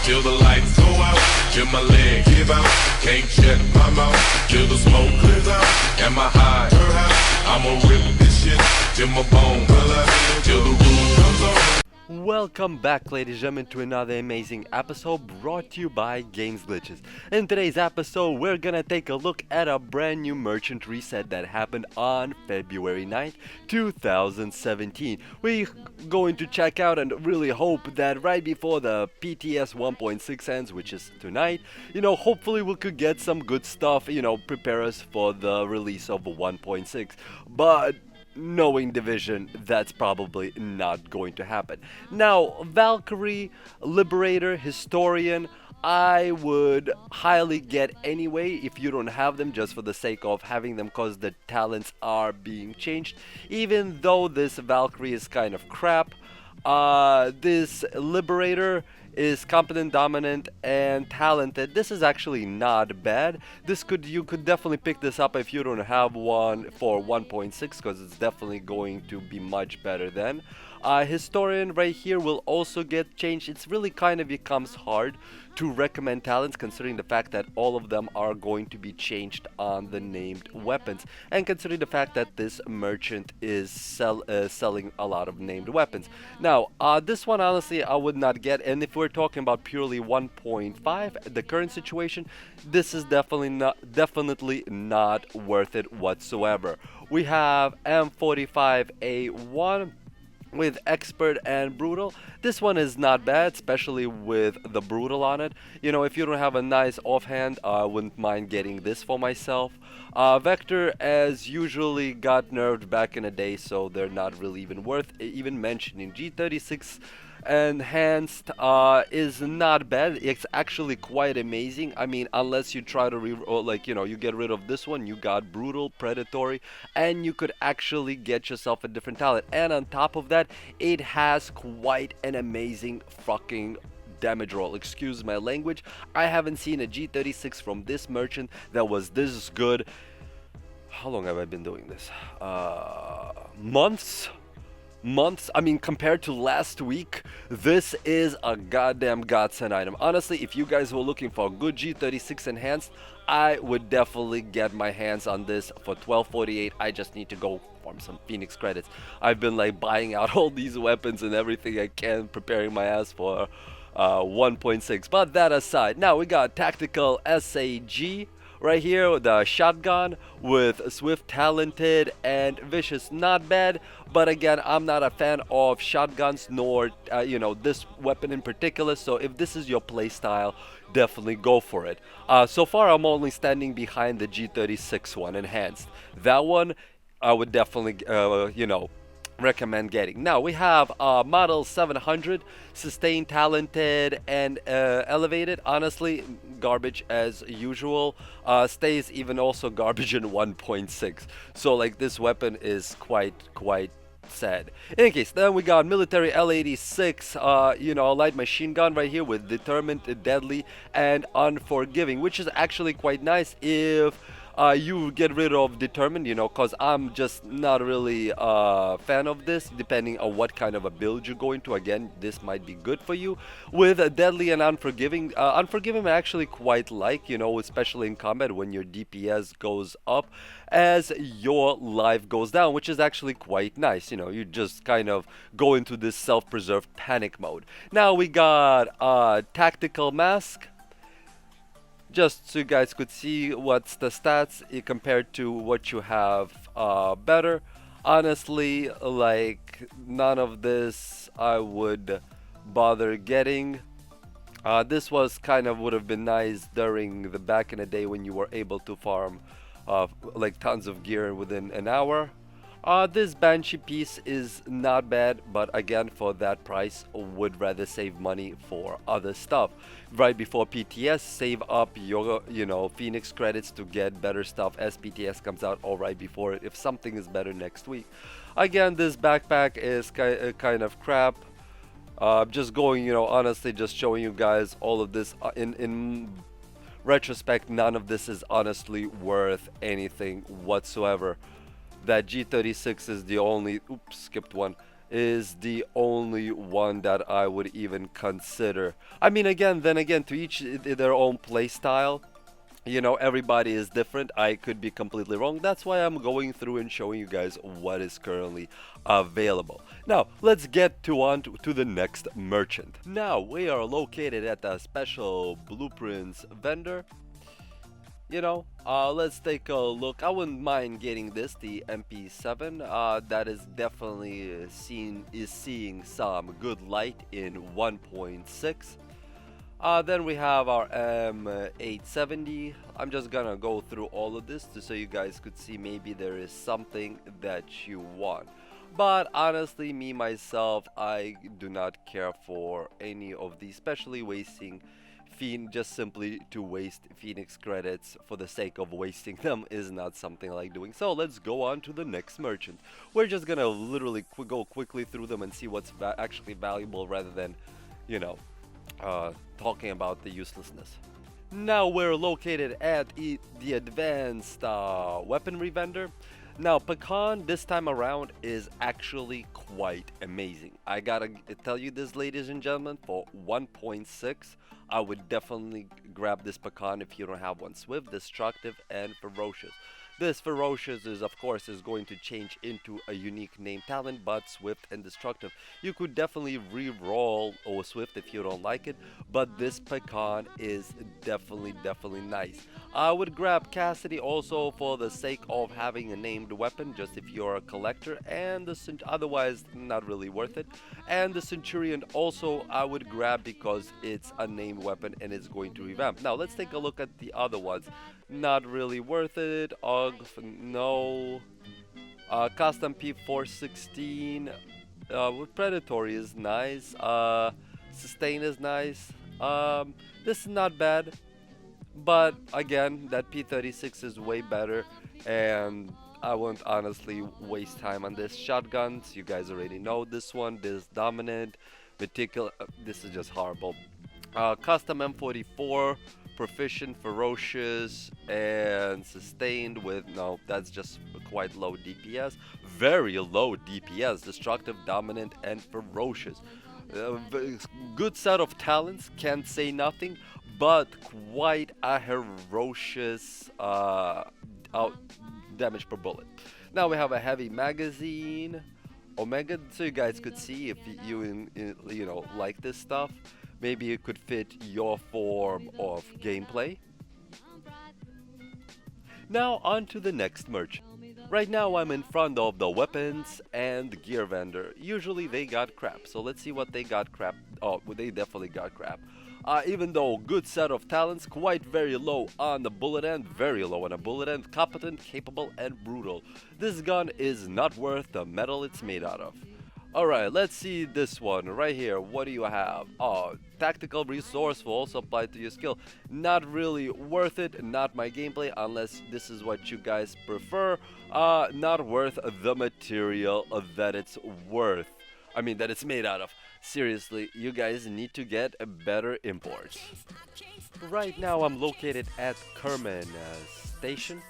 till the lights go out, till my leg give out. Can't shut my mouth till the smoke clears out. Am I high? I'ma rip this shit till my bone color, till the roof comes on. Welcome back, ladies and gentlemen, to another amazing episode brought to you by Games Glitches. In today's episode, we're gonna take a look at a brand new merchant reset that happened on February 9th, 2017. We're going to check out and really hope that right before the PTS 1.6 ends, which is tonight, hopefully we could get some good stuff, prepare us for the release of 1.6. But knowing Division, that's probably not going to happen. Now, Valkyrie, Liberator, Historian, I would highly get anyway if you don't have them, just for the sake of having them, because the talents are being changed. Even though this Valkyrie is kind of crap, this Liberator is competent, dominant, and talented. This is actually not bad. You could definitely pick this up if you don't have one for 1.6, because it's definitely going to be much better then. Historian right here will also get changed. It's really kind of becomes hard to recommend talents, considering the fact that all of them are going to be changed on the named weapons, and considering the fact that this merchant is selling a lot of named weapons. Now, this one honestly I would not get, and if we're talking about purely 1.5, the current situation, this is definitely not worth it whatsoever. We have M45A1 with Expert and Brutal. This one is not bad, especially with the Brutal on it. If you don't have a nice offhand, I wouldn't mind getting this for myself. Vector, as usually, got nerfed back in the day, so they're not really even worth even mentioning. G36 enhanced is not bad. It's actually quite amazing. I mean, unless you try to you get rid of this one, you got Brutal, Predatory, and you could actually get yourself a different talent. And on top of that, it has quite an amazing fucking damage roll. Excuse my language. I haven't seen a G36 from this merchant that was this good. How long have I been doing this? Months. I mean, compared to last week, this is a goddamn godsend item. Honestly, if you guys were looking for a good G36 enhanced, I would definitely get my hands on this for 1248. I just need to go farm some Phoenix credits. I've been buying out all these weapons and everything I can, preparing my ass for 1.6. But that aside, now we got Tactical SAG right here, the shotgun with Swift, Talented, and Vicious. Not bad, but again, I'm not a fan of shotguns, nor this weapon in particular. So if this is your playstyle, definitely go for it. So far, I'm only standing behind the G36 one, enhanced. That one, I would definitely, recommend getting. Now we have model 700, sustained, talented, and elevated. Honestly, garbage as usual. Stays even also garbage in 1.6. So this weapon is quite sad. In any case, then we got military L86, light machine gun right here with determined, deadly, and unforgiving, which is actually quite nice if you get rid of determined, because I'm just not really a fan of this, depending on what kind of a build you go into. Again, this might be good for you. With deadly and unforgiving, unforgiving I actually quite like, especially in combat when your DPS goes up as your life goes down, which is actually quite nice. You just kind of go into this self-preserved panic mode. Now we got tactical mask, just so you guys could see what's the stats compared to what you have better. Honestly, none of this I would bother getting. This was would have been nice during the back in the day when you were able to farm tons of gear within an hour. This Banshee piece is not bad, but again, for that price, would rather save money for other stuff. Right before PTS, save up your, Phoenix credits to get better stuff as PTS comes out, or right before it, if something is better next week. Again, this backpack is kind of crap. Just going, honestly, just showing you guys all of this. In retrospect, none of this is honestly worth anything whatsoever. That G36 is the only, oops, skipped one, is the only one that I would even consider. I mean, again, then again, to each their own play style. You know, everybody is different. I could be completely wrong. That's why I'm going through and showing you guys what is currently available. Now, let's get to the next merchant. Now, we are located at the special blueprints vendor. Let's take a look. I wouldn't mind getting this, the MP7. That is definitely seeing some good light in 1.6. Then we have our M870. I'm just gonna go through all of this so you guys could see maybe there is something that you want. But honestly, me myself, I do not care for any of these, especially wasting just simply to waste Phoenix credits for the sake of wasting them is not something I like doing. So let's go on to the next merchant. We're just gonna literally go quickly through them and see what's actually valuable rather than, you know, talking about the uselessness. Now we're located at the advanced weaponry vendor. Now, Pakhan this time around is actually quite amazing. I gotta tell you this, ladies and gentlemen, for 1.6, I would definitely grab this Pakhan if you don't have one. Swift, Destructive, and Ferocious. This Ferocious is, of course, is going to change into a unique name talent, but Swift and Destructive. You could definitely re-roll or Swift if you don't like it, but this Pakhan is definitely nice. I would grab Cassidy also for the sake of having a named weapon, just if you're a collector, and otherwise not really worth it. And the Centurion also I would grab because it's a named weapon and it's going to revamp. Now let's take a look at the other ones. Not really worth it. No. Custom P416 with Predatory is nice. Sustain is nice. This is not bad. But again, that P36 is way better, and I won't honestly waste time on this. Shotguns, you guys already know this one. This Dominant, Meticulous, this is just horrible. Custom M44, Proficient, Ferocious, and Sustained with, no, that's just quite low DPS. Very low DPS, Destructive, Dominant, and Ferocious. Good set of talents, can't say nothing, but quite a ferocious damage per bullet. Now we have a heavy magazine, Omega, so you guys could see if you like this stuff. Maybe it could fit your form of gameplay. Now on to the next merchant. Right now I'm in front of the weapons and gear vendor. Usually they got crap, so let's see what they got crap. Oh, well, they definitely got crap. Even though good set of talents, quite very low on the bullet end, very low on the bullet end, competent, capable, and brutal. This gun is not worth the metal it's made out of. Alright, let's see this one right here. What do you have? Oh, tactical, resourceful, also applied to your skill. Not really worth it, not my gameplay, unless this is what you guys prefer. Not worth the material that it's worth. I mean, that it's made out of. Seriously, you guys need to get a better imports. Right now, I'm located at Kerman Station.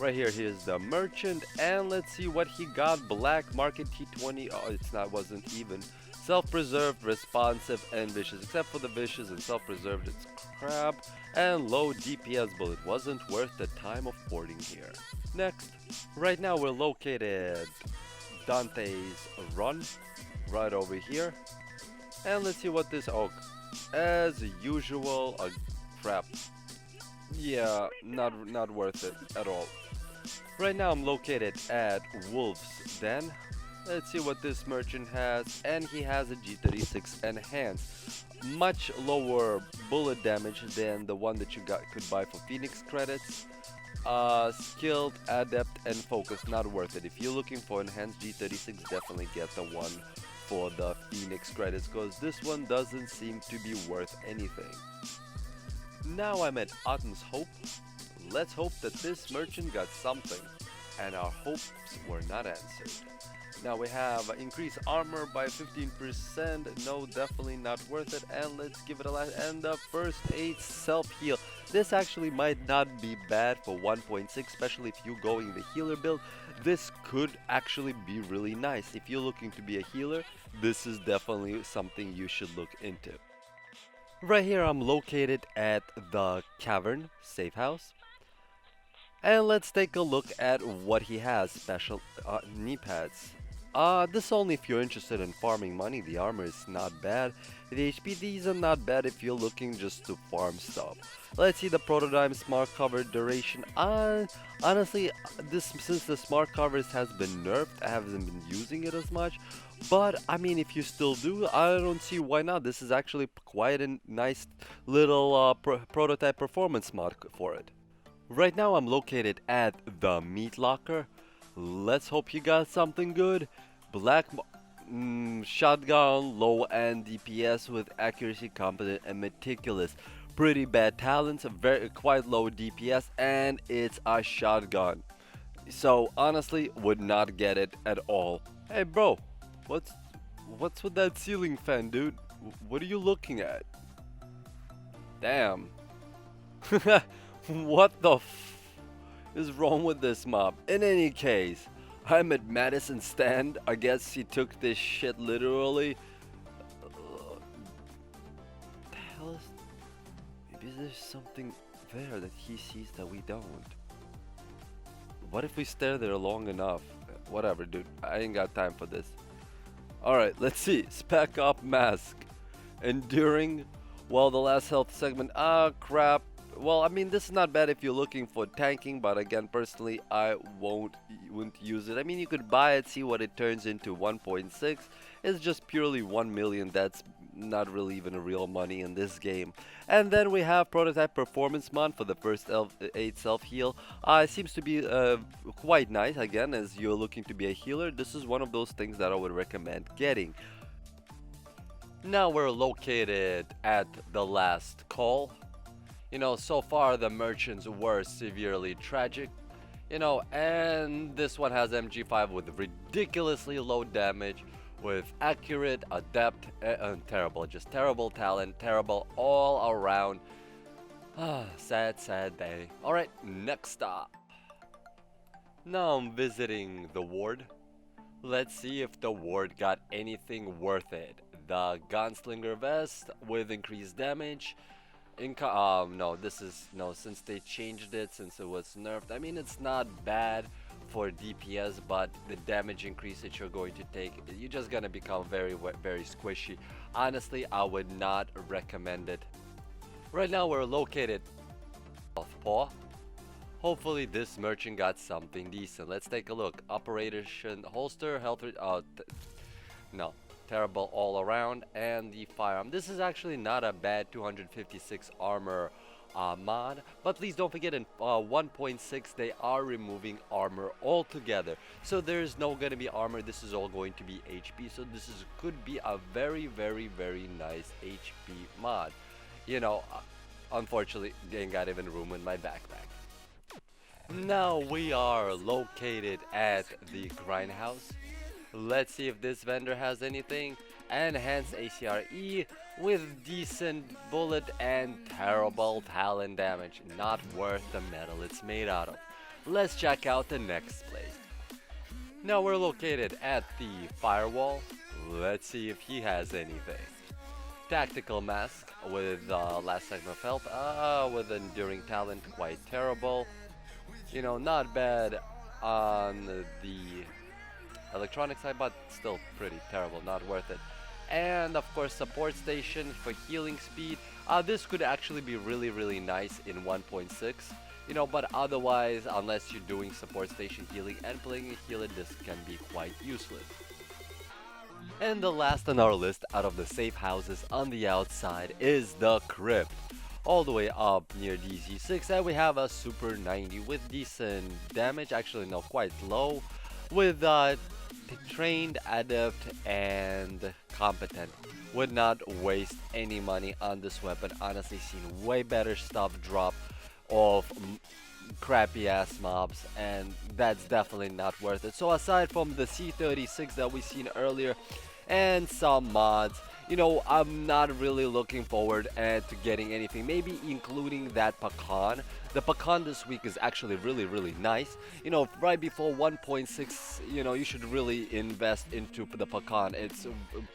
Right here, here's the merchant, and let's see what he got. Black market T20. Oh, wasn't even. Self-preserved, responsive, and vicious. Except for the vicious and self-preserved, it's crap. And low DPS bullet. Wasn't worth the time of porting here. Next. Right now, we're located Dante's Run. Right over here. And let's see what this. Oh, as usual, crap. Yeah, not worth it at all. Right now I'm located at Wolf's Den. Let's see what this merchant has, and he has a G36 enhanced. Much lower bullet damage than the one that you could buy for Phoenix credits. Skilled, adept, and focus, not worth it. If you're looking for enhanced G36, definitely get the one for the Phoenix credits, because this one doesn't seem to be worth anything. Now I'm at Autumn's Hope. Let's hope that this merchant got something, and our hopes were not answered. Now we have increased armor by 15%. No, definitely not worth it. And let's give it a last. And the first aid self-heal. This actually might not be bad for 1.6, especially if you're going the healer build. This could actually be really nice. If you're looking to be a healer, this is definitely something you should look into. Right here, I'm located at the cavern safe house. And let's take a look at what he has. Special knee pads. This only if you're interested in farming money. The armor is not bad. The HP, these are not bad if you're looking just to farm stuff. Let's see the prototype smart cover duration. Honestly, since the smart covers has been nerfed, I haven't been using it as much. But I mean, if you still do, I don't see why not. This is actually quite a nice little prototype performance mod for it. Right now I'm located at the meat locker. Let's hope you got something good. Shotgun, low end DPS with accuracy, competent and meticulous. Pretty bad talents, very quite low DPS, and it's a shotgun. So honestly, would not get it at all. Hey bro, what's with that ceiling fan, dude? What are you looking at? Damn. What the is wrong with this mob? In any case, I'm at Madison stand. I guess he took this shit literally. The hell is? Maybe there's something there that he sees that we don't. What if we stare there long enough? Whatever, dude. I ain't got time for this. Alright, let's see. Spec Op Mask. Enduring. Well, the last health segment. Crap. Well, I mean, this is not bad if you're looking for tanking, but again, personally, I wouldn't use it. I mean, you could buy it, see what it turns into. 1.6. It's just purely 1 million. That's not really even real money in this game. And then we have prototype performance mod for the first 8 self-heal. It seems to be quite nice. Again, as you're looking to be a healer, this is one of those things that I would recommend getting. Now we're located at the last call. You know, so far the merchants were severely tragic. You know, and this one has MG5 with ridiculously low damage, with accurate, adept, and terrible. Just terrible talent, terrible all around. Sad, sad day. Alright, next stop. Now I'm visiting the ward. Let's see if the ward got anything worth it. The Gunslinger vest with increased damage. No, since they changed it, since it was nerfed, I mean, it's not bad for DPS, but the damage increase that you're going to take, you're just gonna become very, very squishy. Honestly, I would not recommend it. Right now, we're located Health Paw. Hopefully, this merchant got something decent. Let's take a look. Operation Holster, health, no. Terrible all around, and the firearm. This is actually not a bad 256 armor mod, but please don't forget in 1.6 they are removing armor altogether, so there's no gonna be armor. This is all going to be HP, so this could be a very, very, very nice HP mod. You know, unfortunately, they ain't got even room in my backpack. Now we are located at the grindhouse. Let's see if this vendor has anything. Enhanced ACRE with decent bullet and terrible talent damage. Not worth the metal it's made out of. Let's check out the next place. Now we're located at the firewall. Let's see if he has anything. Tactical mask with last segment of health. With enduring talent, quite terrible. You know, not bad on the electronic side, but still pretty terrible, not worth it. And of course, support station for healing speed. This could actually be really, really nice in 1.6. You know, but otherwise, unless you're doing support station healing and playing a healer, this can be quite useless. And the last on our list out of the safe houses on the outside is the crypt. All the way up near DZ6, and we have a Super 90 with decent damage, actually no, quite low, with trained, adept, and competent. Would not waste any money on this weapon. Honestly, seen way better stuff drop of crappy ass mobs, and that's definitely not worth it. So aside from the C36 that we seen earlier and some mods, I'm not really looking forward to getting anything. Maybe including that Pakhan. The Pakhan this week is actually really, really nice. Right before 1.6, you should really invest into the Pakhan. It's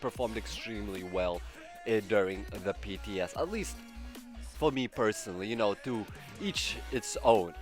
performed extremely well during the PTS, at least for me personally, to each its own.